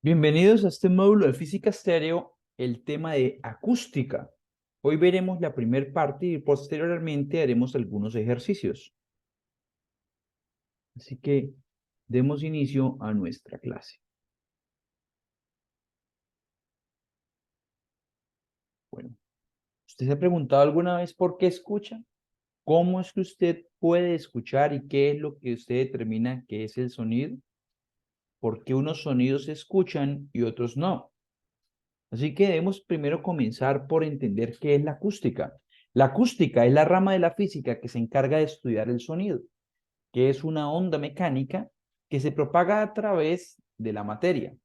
Bienvenidos a este módulo de física estéreo, el tema de acústica. Hoy veremos la primera parte y posteriormente haremos algunos ejercicios. Así que demos inicio a nuestra clase. Bueno, ¿usted se ha preguntado alguna vez por qué escucha? ¿Cómo es que usted puede escuchar y qué es lo que usted determina que es el sonido? ¿Por qué unos sonidos se escuchan y otros no? Así que debemos primero comenzar por entender qué es la acústica. La acústica es la rama de la física que se encarga de estudiar el sonido, que es una onda mecánica que se propaga a través de la materia,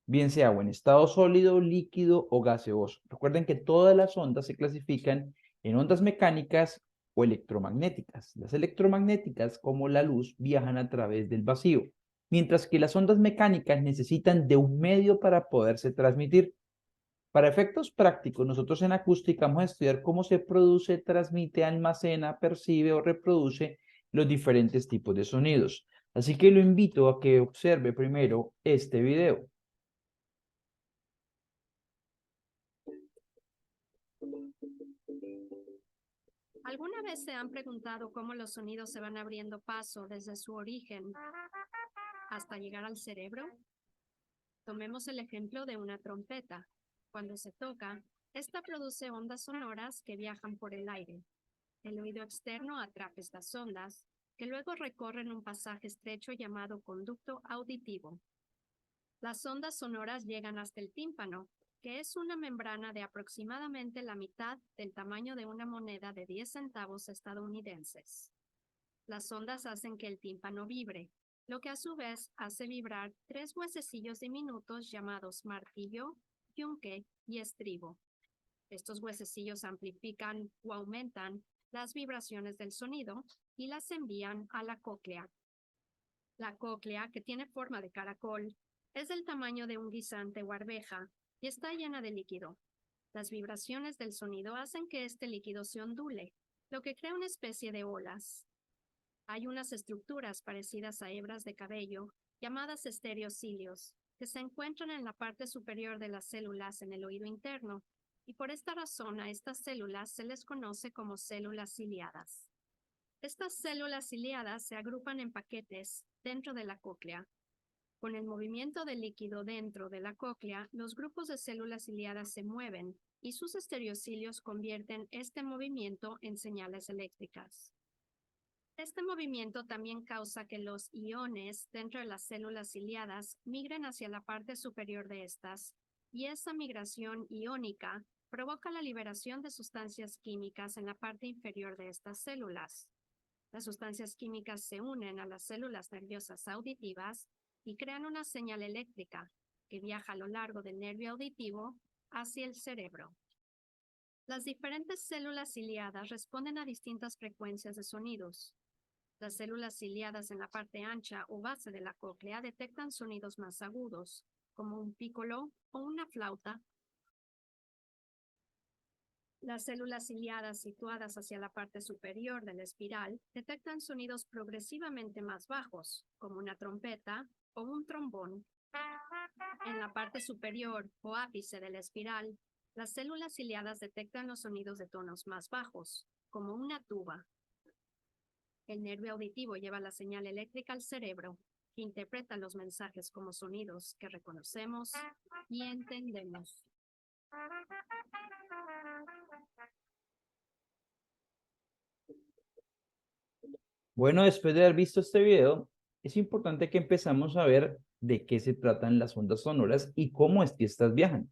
bien sea o en estado sólido, líquido o gaseoso. Recuerden que todas las ondas se clasifican en ondas mecánicas o electromagnéticas. Las electromagnéticas, como la luz, viajan a través del vacío, mientras que las ondas mecánicas necesitan de un medio para poderse transmitir. Para efectos prácticos, nosotros en acústica vamos a estudiar cómo se produce, transmite, almacena, percibe o reproduce los diferentes tipos de sonidos. Así que lo invito a que observe primero este video. ¿Alguna vez se han preguntado cómo los sonidos se van abriendo paso desde su origen hasta llegar al cerebro? Tomemos el ejemplo de una trompeta. Cuando se toca, esta produce ondas sonoras que viajan por el aire. El oído externo atrapa estas ondas, que luego recorren un pasaje estrecho llamado conducto auditivo. Las ondas sonoras llegan hasta el tímpano, que es una membrana de aproximadamente la mitad del tamaño de una moneda de 10 centavos estadounidenses. Las ondas hacen que el tímpano vibre, lo que a su vez hace vibrar tres huesecillos diminutos llamados martillo, yunque y estribo. Estos huesecillos amplifican o aumentan las vibraciones del sonido y las envían a la cóclea. La cóclea, que tiene forma de caracol, es del tamaño de un guisante o arveja y está llena de líquido. Las vibraciones del sonido hacen que este líquido se ondule, lo que crea una especie de olas. Hay unas estructuras parecidas a hebras de cabello, llamadas estereocilios, que se encuentran en la parte superior de las células en el oído interno, y por esta razón a estas células se les conoce como células ciliadas. Estas células ciliadas se agrupan en paquetes dentro de la cóclea. Con el movimiento del líquido dentro de la cóclea, los grupos de células ciliadas se mueven y sus estereocilios convierten este movimiento en señales eléctricas. Este movimiento también causa que los iones dentro de las células ciliadas migren hacia la parte superior de estas, y esa migración iónica provoca la liberación de sustancias químicas en la parte inferior de estas células. Las sustancias químicas se unen a las células nerviosas auditivas y crean una señal eléctrica que viaja a lo largo del nervio auditivo hacia el cerebro. Las diferentes células ciliadas responden a distintas frecuencias de sonidos. Las células ciliadas en la parte ancha o base de la cóclea detectan sonidos más agudos, como un pícolo o una flauta. Las células ciliadas situadas hacia la parte superior de la espiral detectan sonidos progresivamente más bajos, como una trompeta o un trombón. En la parte superior o ápice de la espiral, las células ciliadas detectan los sonidos de tonos más bajos, como una tuba. El nervio auditivo lleva la señal eléctrica al cerebro, que interpreta los mensajes como sonidos que reconocemos y entendemos. Bueno, después de haber visto este video, es importante que empezamos a ver de qué se tratan las ondas sonoras y cómo es que estas viajan.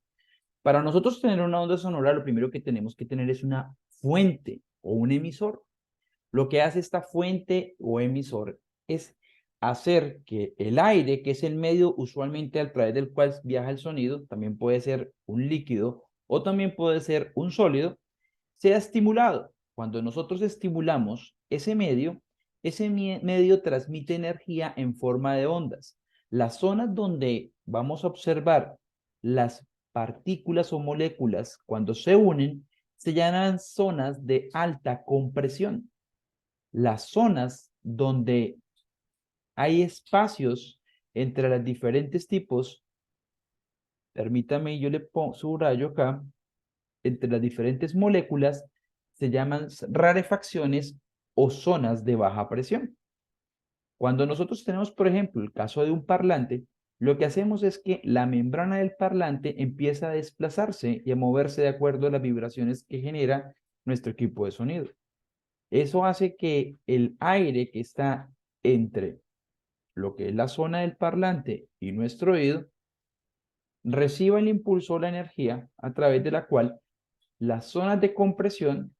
Para nosotros tener una onda sonora, lo primero que tenemos que tener es una fuente o un emisor. Lo que hace esta fuente o emisor es hacer que el aire, que es el medio usualmente a través del cual viaja el sonido, también puede ser un líquido o también puede ser un sólido, sea estimulado. Cuando nosotros estimulamos ese medio transmite energía en forma de ondas. Las zonas donde vamos a observar las partículas o moléculas cuando se unen se llaman zonas de alta compresión. Las zonas donde hay espacios entre los diferentes tipos Permítame, yo le pongo subrayo acá, entre las diferentes moléculas se llaman rarefacciones o zonas de baja presión. Cuando nosotros tenemos, por ejemplo, el caso de un parlante, lo que hacemos es que la membrana del parlante empieza a desplazarse y a moverse de acuerdo a las vibraciones que genera nuestro equipo de sonido. Eso hace que el aire que está entre lo que es la zona del parlante y nuestro oído reciba el impulso o la energía a través de la cual las zonas de compresión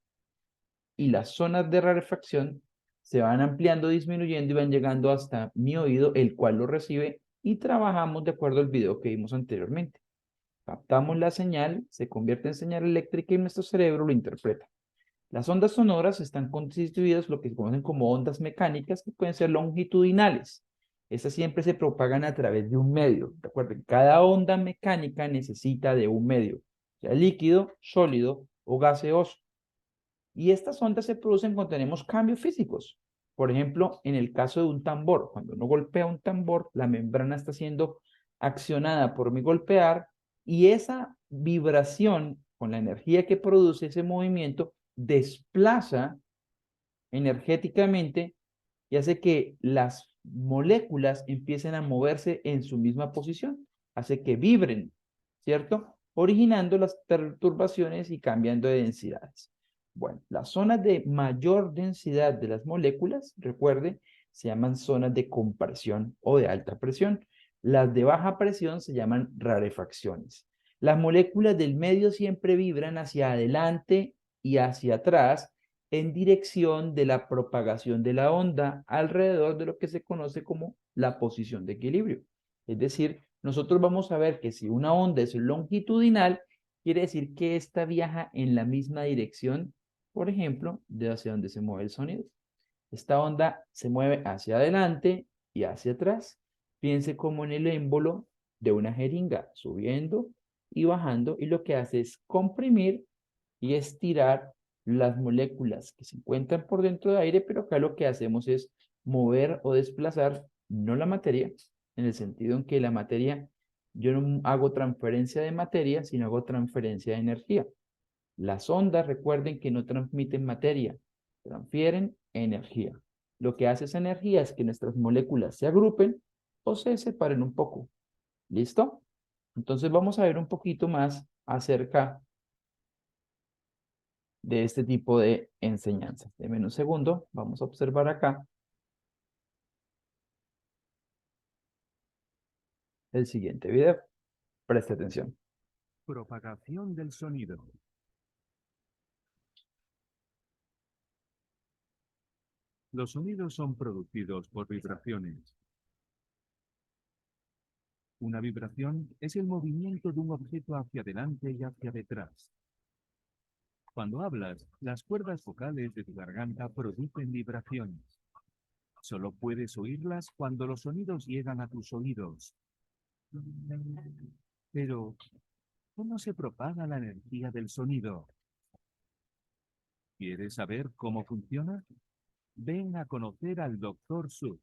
y las zonas de rarefacción se van ampliando, disminuyendo y van llegando hasta mi oído, el cual lo recibe y trabajamos de acuerdo al video que vimos anteriormente. Captamos la señal, se convierte en señal eléctrica y nuestro cerebro lo interpreta. Las ondas sonoras están constituidas lo que se conocen como ondas mecánicas que pueden ser longitudinales. Estas siempre se propagan a través de un medio. Recuerden, cada onda mecánica necesita de un medio, sea líquido, sólido o gaseoso. Y estas ondas se producen cuando tenemos cambios físicos. Por ejemplo, en el caso de un tambor, cuando uno golpea un tambor, la membrana está siendo accionada por mi golpear y esa vibración con la energía que produce ese movimiento desplaza energéticamente y hace que las moléculas empiecen a moverse en su misma posición, hace que vibren, ¿cierto? Originando las perturbaciones y cambiando de densidades. Bueno, las zonas de mayor densidad de las moléculas, recuerde, se llaman zonas de compresión o de alta presión. Las de baja presión se llaman rarefacciones. Las moléculas del medio siempre vibran hacia adelante y hacia atrás en dirección de la propagación de la onda alrededor de lo que se conoce como la posición de equilibrio. Es decir, nosotros vamos a ver que si una onda es longitudinal, quiere decir que ésta viaja en la misma dirección, por ejemplo, de hacia donde se mueve el sonido. Esta onda se mueve hacia adelante y hacia atrás. Piense como en el émbolo de una jeringa, subiendo y bajando, y lo que hace es comprimir y estirar las moléculas que se encuentran por dentro de aire, pero acá lo que hacemos es mover o desplazar, no la materia, en el sentido en que la materia, yo no hago transferencia de materia, sino hago transferencia de energía. Las ondas, recuerden que no transmiten materia, transfieren energía. Lo que hace esa energía es que nuestras moléculas se agrupen o se separen un poco. ¿Listo? Entonces vamos a ver un poquito más acerca de este tipo de enseñanzas. Deme un segundo, vamos a observar acá el siguiente video. Preste atención. Propagación del sonido. Los sonidos son producidos por vibraciones. Una vibración es el movimiento de un objeto hacia adelante y hacia detrás. Cuando hablas, las cuerdas vocales de tu garganta producen vibraciones. Solo puedes oírlas cuando los sonidos llegan a tus oídos. Pero, ¿cómo se propaga la energía del sonido? ¿Quieres saber cómo funciona? Ven a conocer al Dr. Suk.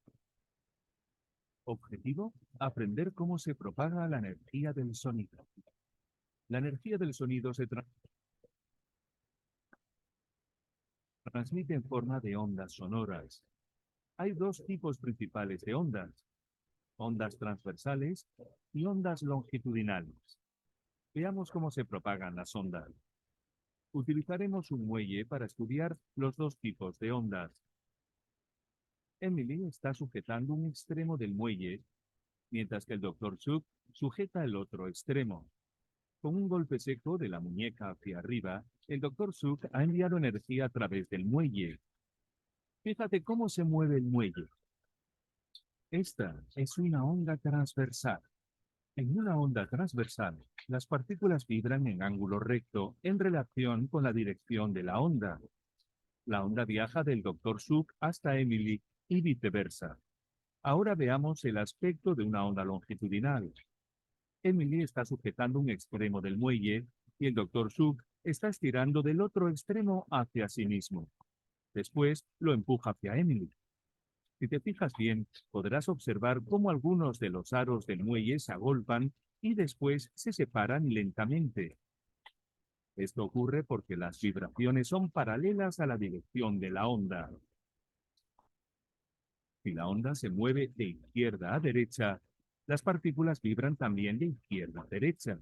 Objetivo: aprender cómo se propaga la energía del sonido. La energía del sonido se transmite en forma de ondas sonoras. Hay dos tipos principales de ondas transversales y ondas longitudinales. Veamos cómo se propagan las ondas. Utilizaremos un muelle para estudiar los dos tipos de ondas. Emily está sujetando un extremo del muelle, mientras que el Dr. Suk sujeta el otro extremo. Con un golpe seco de la muñeca hacia arriba, el Dr. Suk ha enviado energía a través del muelle. Fíjate cómo se mueve el muelle. Esta es una onda transversal. En una onda transversal, las partículas vibran en ángulo recto en relación con la dirección de la onda. La onda viaja del Dr. Suk hasta Emily y viceversa. Ahora veamos el aspecto de una onda longitudinal. Emily está sujetando un extremo del muelle y el Dr. Suk está estirando del otro extremo hacia sí mismo. Después lo empuja hacia Emily. Si te fijas bien, podrás observar cómo algunos de los aros del muelle se agolpan y después se separan lentamente. Esto ocurre porque las vibraciones son paralelas a la dirección de la onda. Si la onda se mueve de izquierda a derecha, las partículas vibran también de izquierda a derecha.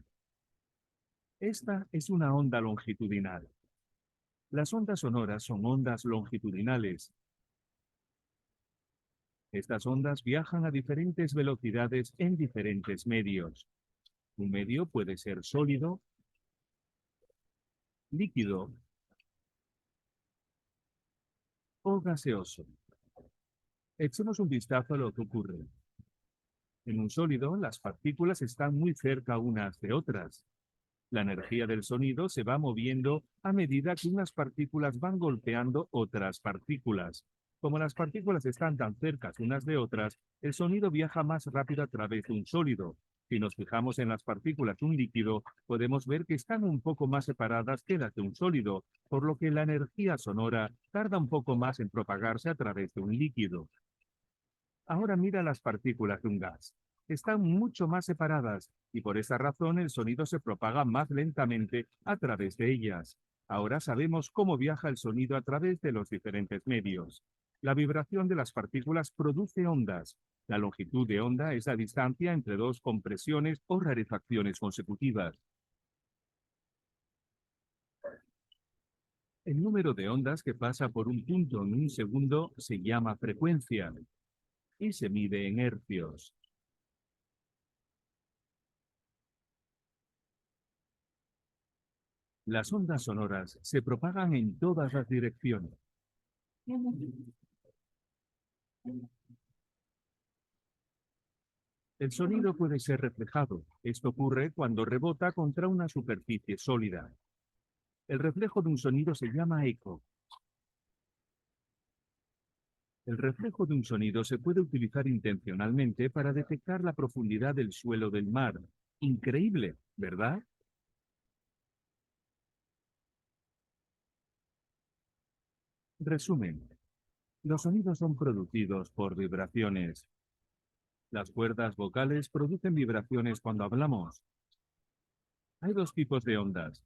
Esta es una onda longitudinal. Las ondas sonoras son ondas longitudinales. Estas ondas viajan a diferentes velocidades en diferentes medios. Un medio puede ser sólido, líquido o gaseoso. Echemos un vistazo a lo que ocurre. En un sólido, las partículas están muy cerca unas de otras. La energía del sonido se va moviendo a medida que unas partículas van golpeando otras partículas. Como las partículas están tan cerca unas de otras, el sonido viaja más rápido a través de un sólido. Si nos fijamos en las partículas de un líquido, podemos ver que están un poco más separadas que las de un sólido, por lo que la energía sonora tarda un poco más en propagarse a través de un líquido. Ahora mira las partículas de un gas. Están mucho más separadas y por esa razón el sonido se propaga más lentamente a través de ellas. Ahora sabemos cómo viaja el sonido a través de los diferentes medios. La vibración de las partículas produce ondas. La longitud de onda es la distancia entre dos compresiones o rarefacciones consecutivas. El número de ondas que pasa por un punto en un segundo se llama frecuencia y se mide en hercios. Las ondas sonoras se propagan en todas las direcciones. El sonido puede ser reflejado. Esto ocurre cuando rebota contra una superficie sólida. El reflejo de un sonido se llama eco. El reflejo de un sonido se puede utilizar intencionalmente para detectar la profundidad del suelo del mar. Increíble, ¿verdad? Resumen. Los sonidos son producidos por vibraciones. Las cuerdas vocales producen vibraciones cuando hablamos. Hay dos tipos de ondas,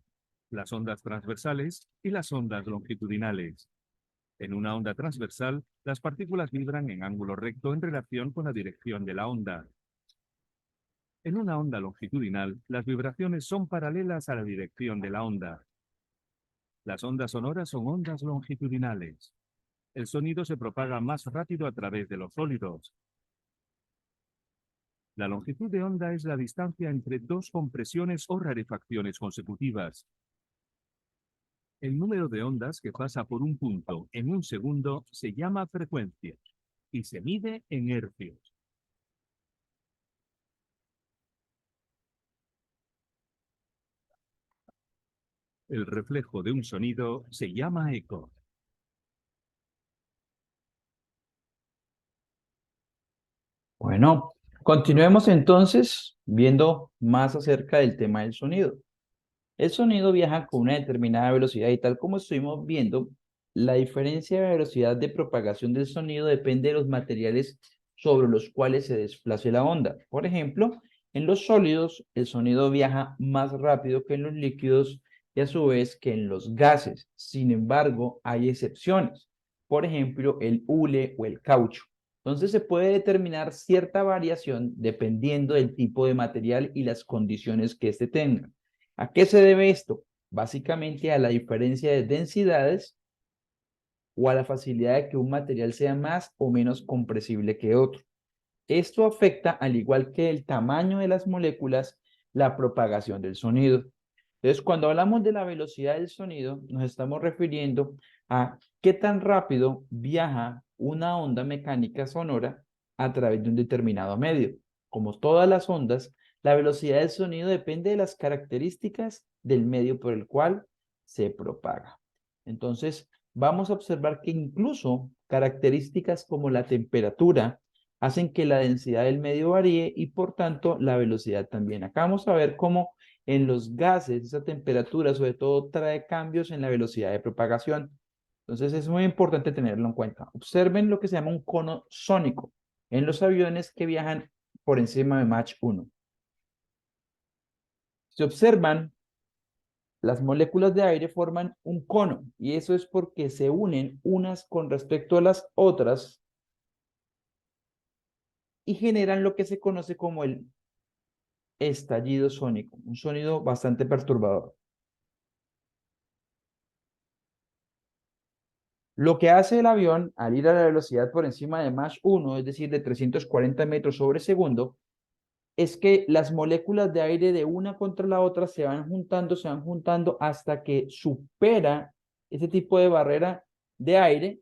las ondas transversales y las ondas longitudinales. En una onda transversal, las partículas vibran en ángulo recto en relación con la dirección de la onda. En una onda longitudinal, las vibraciones son paralelas a la dirección de la onda. Las ondas sonoras son ondas longitudinales. El sonido se propaga más rápido a través de los sólidos. La longitud de onda es la distancia entre dos compresiones o rarefacciones consecutivas. El número de ondas que pasa por un punto en un segundo se llama frecuencia y se mide en hercios. El reflejo de un sonido se llama eco. Bueno, continuemos entonces viendo más acerca del tema del sonido. El sonido viaja con una determinada velocidad y tal como estuvimos viendo, la diferencia de velocidad de propagación del sonido depende de los materiales sobre los cuales se desplace la onda. Por ejemplo, en los sólidos el sonido viaja más rápido que en los líquidos y a su vez que en los gases. Sin embargo, hay excepciones. Por ejemplo, el hule o el caucho. Entonces se puede determinar cierta variación dependiendo del tipo de material y las condiciones que éste tenga. ¿A qué se debe esto? Básicamente a la diferencia de densidades o a la facilidad de que un material sea más o menos compresible que otro. Esto afecta, al igual que el tamaño de las moléculas, la propagación del sonido. Entonces, cuando hablamos de la velocidad del sonido, nos estamos refiriendo a qué tan rápido viaja una onda mecánica sonora a través de un determinado medio. Como todas las ondas, la velocidad del sonido depende de las características del medio por el cual se propaga. Entonces, vamos a observar que incluso características como la temperatura hacen que la densidad del medio varíe y por tanto la velocidad también. Acá vamos a ver cómo en los gases esa temperatura sobre todo trae cambios en la velocidad de propagación. Entonces es muy importante tenerlo en cuenta. Observen lo que se llama un cono sónico en los aviones que viajan por encima de Mach 1. Si observan, las moléculas de aire forman un cono y eso es porque se unen unas con respecto a las otras y generan lo que se conoce como el estallido sónico, un sonido bastante perturbador. Lo que hace el avión al ir a la velocidad por encima de Mach 1, es decir, de 340 metros sobre segundo, es que las moléculas de aire de una contra la otra se van juntando hasta que supera ese tipo de barrera de aire,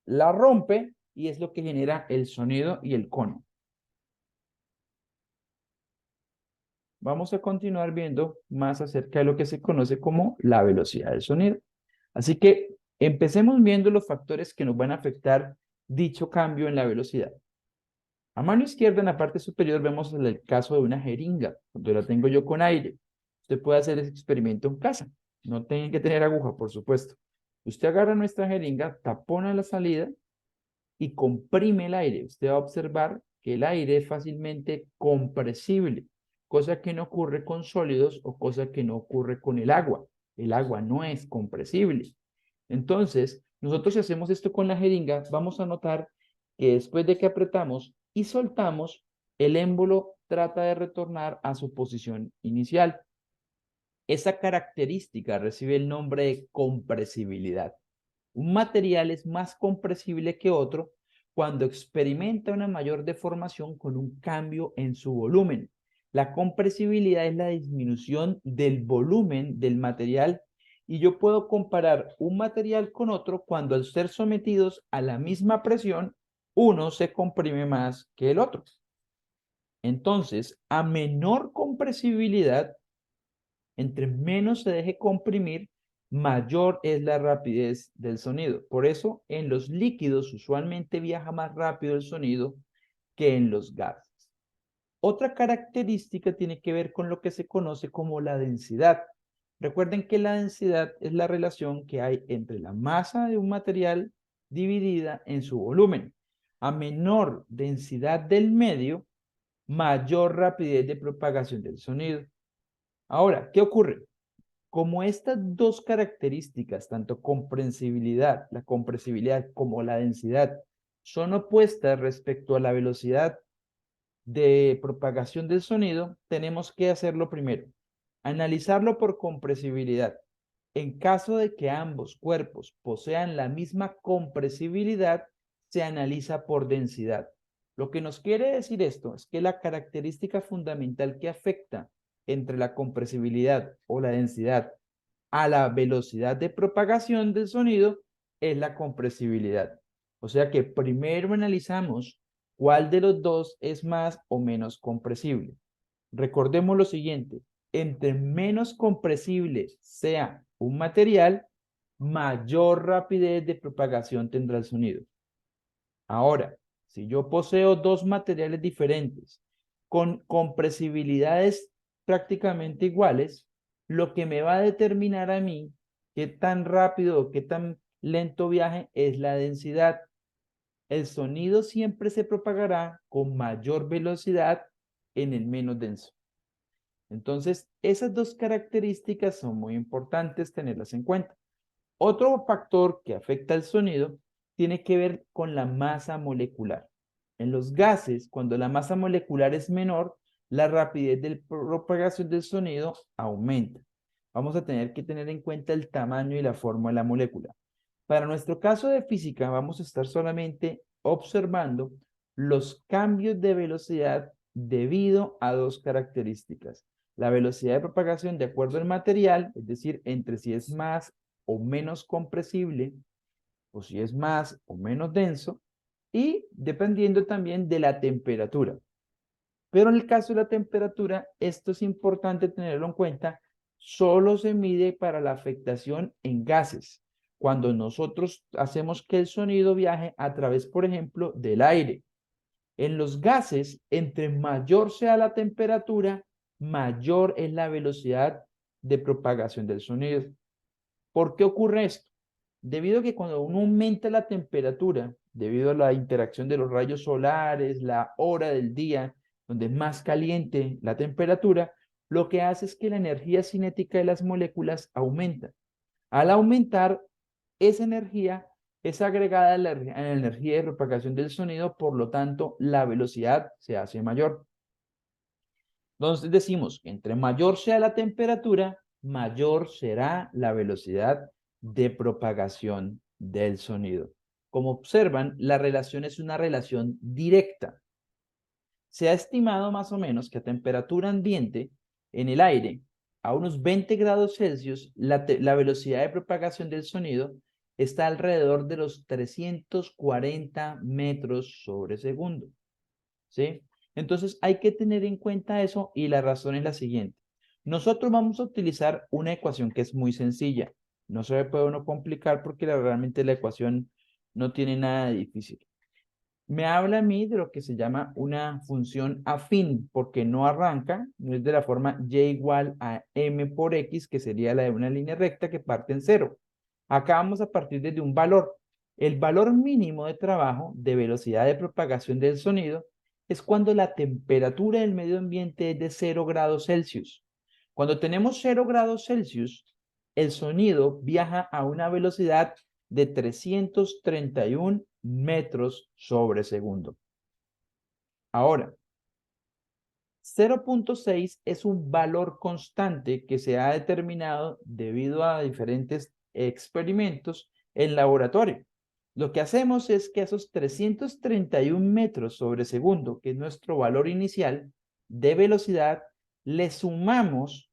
la rompe y es lo que genera el sonido y el cono. Vamos a continuar viendo más acerca de lo que se conoce como la velocidad del sonido. Así que empecemos viendo los factores que nos van a afectar dicho cambio en la velocidad. A mano izquierda, en la parte superior, vemos el caso de una jeringa, cuando la tengo yo con aire. Usted puede hacer ese experimento en casa. No tiene que tener aguja, por supuesto. Usted agarra nuestra jeringa, tapona la salida y comprime el aire. Usted va a observar que el aire es fácilmente compresible, cosa que no ocurre con sólidos o cosa que no ocurre con el agua. El agua no es compresible. Entonces, nosotros si hacemos esto con la jeringa, vamos a notar que después de que apretamos y soltamos, el émbolo trata de retornar a su posición inicial. Esa característica recibe el nombre de compresibilidad. Un material es más compresible que otro cuando experimenta una mayor deformación con un cambio en su volumen. La compresibilidad es la disminución del volumen del material y yo puedo comparar un material con otro cuando al ser sometidos a la misma presión, uno se comprime más que el otro. Entonces, a menor compresibilidad, entre menos se deje comprimir, mayor es la rapidez del sonido. Por eso, en los líquidos usualmente viaja más rápido el sonido que en los gases. Otra característica tiene que ver con lo que se conoce como la densidad. Recuerden que la densidad es la relación que hay entre la masa de un material dividida en su volumen. A menor densidad del medio, mayor rapidez de propagación del sonido. Ahora, ¿qué ocurre? Como estas dos características, tanto la compresibilidad como la densidad, son opuestas respecto a la velocidad de propagación del sonido, tenemos que hacerlo primero. Analizarlo por compresibilidad. En caso de que ambos cuerpos posean la misma compresibilidad, se analiza por densidad. Lo que nos quiere decir esto es que la característica fundamental que afecta entre la compresibilidad o la densidad a la velocidad de propagación del sonido es la compresibilidad. O sea que primero analizamos cuál de los dos es más o menos compresible. Recordemos lo siguiente, entre menos compresible sea un material, mayor rapidez de propagación tendrá el sonido. Ahora, si yo poseo dos materiales diferentes con compresibilidades prácticamente iguales, lo que me va a determinar a mí qué tan rápido o qué tan lento viaje es la densidad. El sonido siempre se propagará con mayor velocidad en el menos denso. Entonces, esas dos características son muy importantes tenerlas en cuenta. Otro factor que afecta al sonido tiene que ver con la masa molecular. En los gases, cuando la masa molecular es menor, la rapidez de propagación del sonido aumenta. Vamos a tener que tener en cuenta el tamaño y la forma de la molécula. Para nuestro caso de física, vamos a estar solamente observando los cambios de velocidad debido a dos características. La velocidad de propagación de acuerdo al material, es decir, entre si es más o menos compresible, o si es más o menos denso, y dependiendo también de la temperatura. Pero en el caso de la temperatura, esto es importante tenerlo en cuenta, solo se mide para la afectación en gases, cuando nosotros hacemos que el sonido viaje a través, por ejemplo, del aire. En los gases, entre mayor sea la temperatura, mayor es la velocidad de propagación del sonido. ¿Por qué ocurre esto? Debido a que cuando uno aumenta la temperatura, debido a la interacción de los rayos solares, la hora del día, donde es más caliente la temperatura, lo que hace es que la energía cinética de las moléculas aumenta. Al aumentar, esa energía es agregada a la energía de propagación del sonido, por lo tanto, la velocidad se hace mayor. Entonces decimos que entre mayor sea la temperatura, mayor será la velocidad de propagación del sonido. Como observan, la relación es una relación directa. Se ha estimado más o menos que a temperatura ambiente, en el aire, a unos 20 grados Celsius, la velocidad de propagación del sonido está alrededor de los 340 metros sobre segundo. ¿Sí? Entonces hay que tener en cuenta eso, y la razón es la siguiente. Nosotros vamos a utilizar una ecuación que es muy sencilla. No se puede uno complicar porque realmente la ecuación no tiene nada de difícil. Me habla a mí de lo que se llama una función afín, porque no arranca, no es de la forma y igual a m por x, que sería la de una línea recta que parte en cero. Acá vamos a partir desde un valor. El valor mínimo de trabajo de velocidad de propagación del sonido es cuando la temperatura del medio ambiente es de 0 grados Celsius. Cuando tenemos 0 grados Celsius, el sonido viaja a una velocidad de 331 metros sobre segundo. Ahora, 0.6 es un valor constante que se ha determinado debido a diferentes experimentos en laboratorio. Lo que hacemos es que a esos 331 metros sobre segundo, que es nuestro valor inicial de velocidad, le sumamos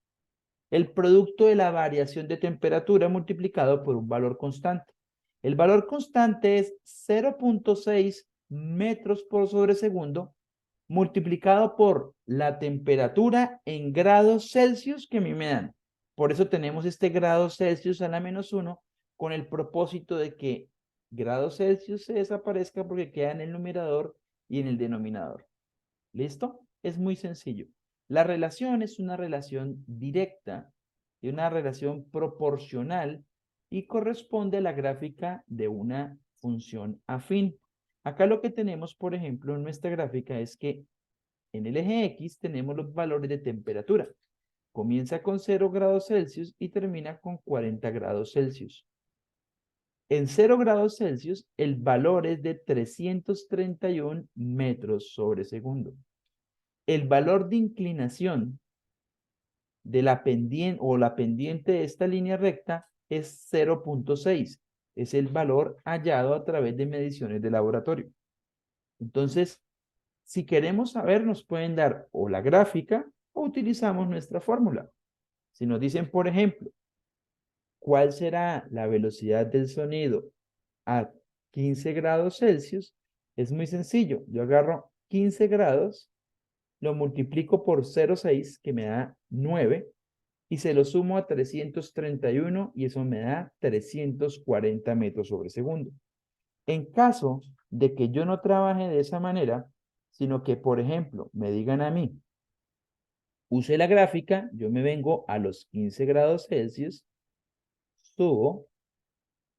el producto de la variación de temperatura multiplicado por un valor constante. El valor constante es 0.6 metros por sobre segundo multiplicado por la temperatura en grados Celsius que a mí me dan. Por eso tenemos este grado Celsius a la -1, con el propósito de que grado Celsius se desaparezca porque queda en el numerador y en el denominador. ¿Listo? Es muy sencillo. La relación es una relación directa y una relación proporcional y corresponde a la gráfica de una función afín. Acá lo que tenemos, por ejemplo, en nuestra gráfica es que en el eje X tenemos los valores de temperatura. Comienza con 0 grados Celsius y termina con 40 grados Celsius. En 0 grados Celsius, el valor es de 331 metros sobre segundo. El valor de inclinación de la pendiente o la pendiente de esta línea recta es 0.6. Es el valor hallado a través de mediciones de laboratorio. Entonces, si queremos saber, nos pueden dar o la gráfica o utilizamos nuestra fórmula. Si nos dicen, por ejemplo, ¿cuál será la velocidad del sonido a 15 grados Celsius? Es muy sencillo. Yo agarro 15 grados, lo multiplico por 0.6, que me da 9, y se lo sumo a 331 y eso me da 340 metros sobre segundo. En caso de que yo no trabaje de esa manera, sino que, por ejemplo, me digan a mí, use la gráfica, yo me vengo a los 15 grados Celsius, subo,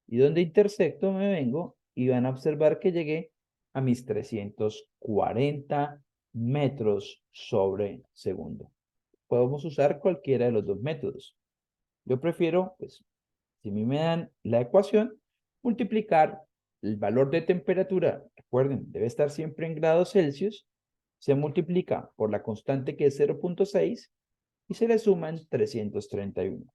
y donde intersecto me vengo, y van a observar que llegué a mis 340 metros sobre segundo. Podemos usar cualquiera de los dos métodos. Yo prefiero, pues, si a mí me dan la ecuación, multiplicar el valor de temperatura, recuerden, debe estar siempre en grados Celsius, se multiplica por la constante que es 0.6 y se le suman 331.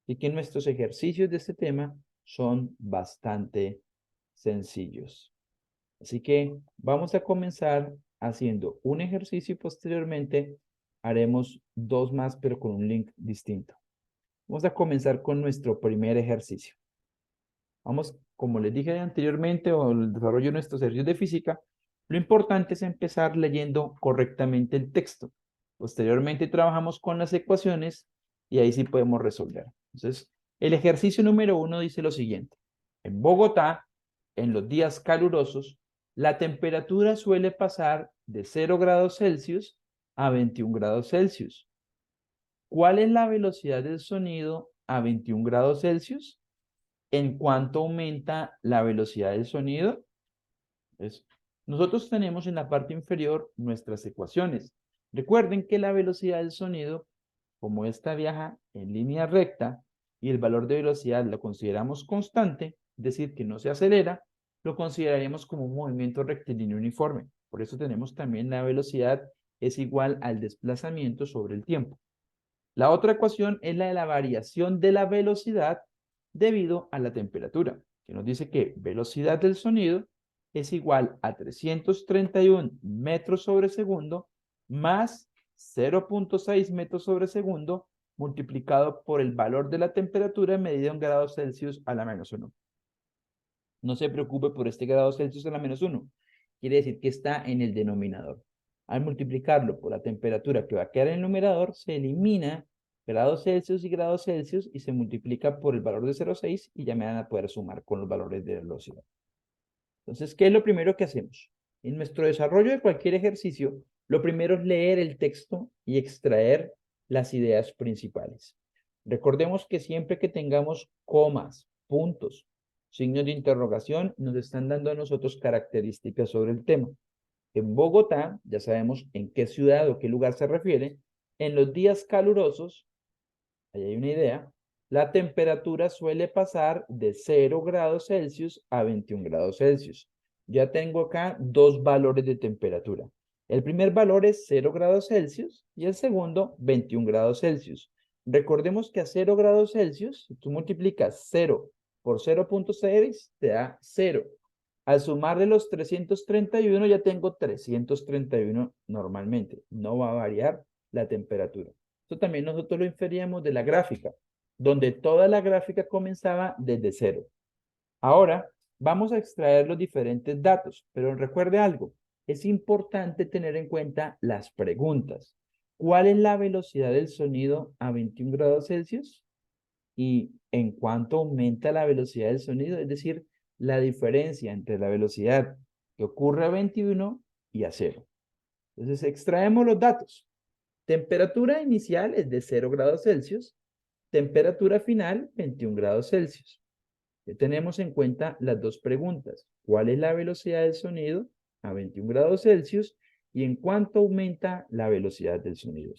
Y que nuestros ejercicios de este tema son bastante sencillos. Así que vamos a comenzar haciendo un ejercicio y posteriormente haremos dos más, pero con un link distinto. Vamos a comenzar con nuestro primer ejercicio. Vamos, como les dije anteriormente, o el desarrollo de nuestros ejercicios de física, lo importante es empezar leyendo correctamente el texto. Posteriormente trabajamos con las ecuaciones y ahí sí podemos resolver. Entonces, el ejercicio número 1 dice lo siguiente. En Bogotá, en los días calurosos, la temperatura suele pasar de 0 grados Celsius a 21 grados Celsius. ¿Cuál es la velocidad del sonido a 21 grados Celsius? ¿En cuánto aumenta la velocidad del sonido? Nosotros tenemos en la parte inferior nuestras ecuaciones. Recuerden que la velocidad del sonido como esta viaja en línea recta y el valor de velocidad lo consideramos constante, es decir, que no se acelera, lo consideraremos como un movimiento rectilíneo uniforme. Por eso tenemos también la velocidad es igual al desplazamiento sobre el tiempo. La otra ecuación es la de la variación de la velocidad debido a la temperatura, que nos dice que velocidad del sonido es igual a 331 metros sobre segundo más 0.6 metros sobre segundo multiplicado por el valor de la temperatura medida en grados Celsius a la -1. No se preocupe por este grado Celsius a la -1. Quiere decir que está en el denominador. Al multiplicarlo por la temperatura que va a quedar en el numerador, se elimina grados Celsius y grados Celsius y se multiplica por el valor de 0,6 y ya me van a poder sumar con los valores de velocidad. Entonces, ¿qué es lo primero que hacemos? En nuestro desarrollo de cualquier ejercicio, lo primero es leer el texto y extraer las ideas principales. Recordemos que siempre que tengamos comas, puntos, signos de interrogación, nos están dando a nosotros características sobre el tema. En Bogotá, ya sabemos en qué ciudad o qué lugar se refiere, en los días calurosos, ahí hay una idea, la temperatura suele pasar de 0 grados Celsius a 21 grados Celsius. Ya tengo acá dos valores de temperatura. El primer valor es 0 grados Celsius y el segundo 21 grados Celsius. Recordemos que a 0 grados Celsius, si tú multiplicas 0 por 0.6, te da 0. Al sumarle los 331 ya tengo 331 normalmente. No va a variar la temperatura. Esto también nosotros lo inferíamos de la gráfica, donde toda la gráfica comenzaba desde 0. Ahora vamos a extraer los diferentes datos, pero recuerde algo, es importante tener en cuenta las preguntas. ¿Cuál es la velocidad del sonido a 21 grados Celsius? ¿Y en cuánto aumenta la velocidad del sonido? Es decir, la diferencia entre la velocidad que ocurre a 21 y a 0. Entonces extraemos los datos. Temperatura inicial es de 0 grados Celsius. Temperatura final, 21 grados Celsius. Ya tenemos en cuenta las dos preguntas. ¿Cuál es la velocidad del sonido a 21 grados Celsius? ¿Y en cuánto aumenta la velocidad del sonido?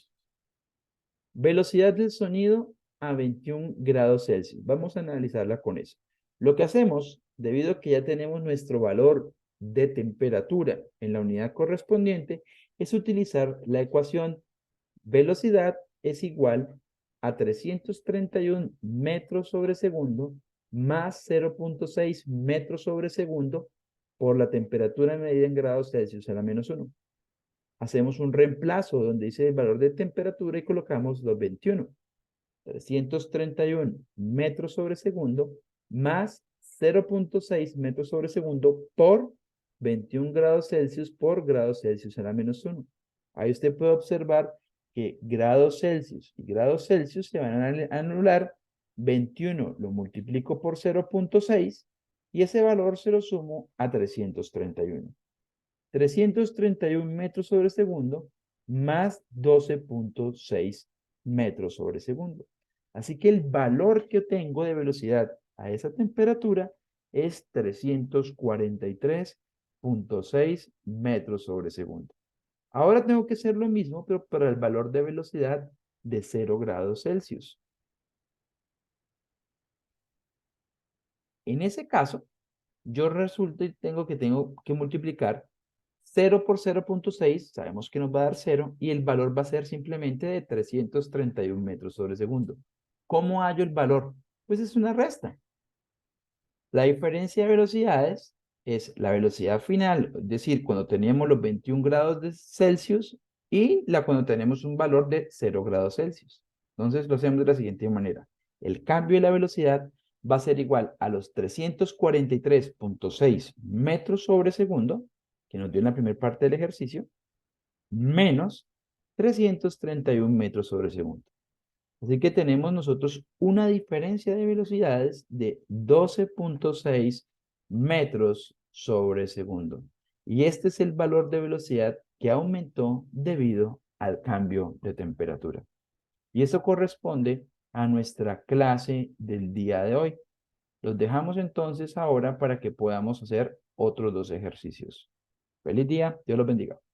Velocidad del sonido a 21 grados Celsius. Vamos a analizarla con eso. Lo que hacemos, debido a que ya tenemos nuestro valor de temperatura en la unidad correspondiente, es utilizar la ecuación velocidad es igual a 331 metros sobre segundo más 0.6 metros sobre segundo por la temperatura medida en grados Celsius a la -1. Hacemos un reemplazo donde dice el valor de temperatura y colocamos los 21. 331 metros sobre segundo más 0.6 metros sobre segundo por 21 grados Celsius por grados Celsius a la -1. Ahí usted puede observar que grados Celsius y grados Celsius se van a anular. 21 lo multiplico por 0.6 y ese valor se lo sumo a 331. 331 metros sobre segundo más 12.6 metros sobre segundo. Así que el valor que tengo de velocidad a esa temperatura es 343.6 metros sobre segundo. Ahora tengo que hacer lo mismo, pero para el valor de velocidad de 0 grados Celsius. En ese caso, yo resulta y tengo que multiplicar 0 por 0.6, sabemos que nos va a dar 0, y el valor va a ser simplemente de 331 metros sobre segundo. ¿Cómo hallo el valor? Pues es una resta. La diferencia de velocidades es la velocidad final, es decir, cuando teníamos los 21 grados de Celsius y cuando tenemos un valor de 0 grados Celsius. Entonces lo hacemos de la siguiente manera. El cambio de la velocidad va a ser igual a los 343.6 metros sobre segundo, que nos dio en la primera parte del ejercicio, menos 331 metros sobre segundo. Así que tenemos nosotros una diferencia de velocidades de 12.6 metros sobre segundo. Y este es el valor de velocidad que aumentó debido al cambio de temperatura. Y eso corresponde a nuestra clase del día de hoy. Los dejamos entonces ahora para que podamos hacer otros dos ejercicios. Feliz día, Dios los bendiga.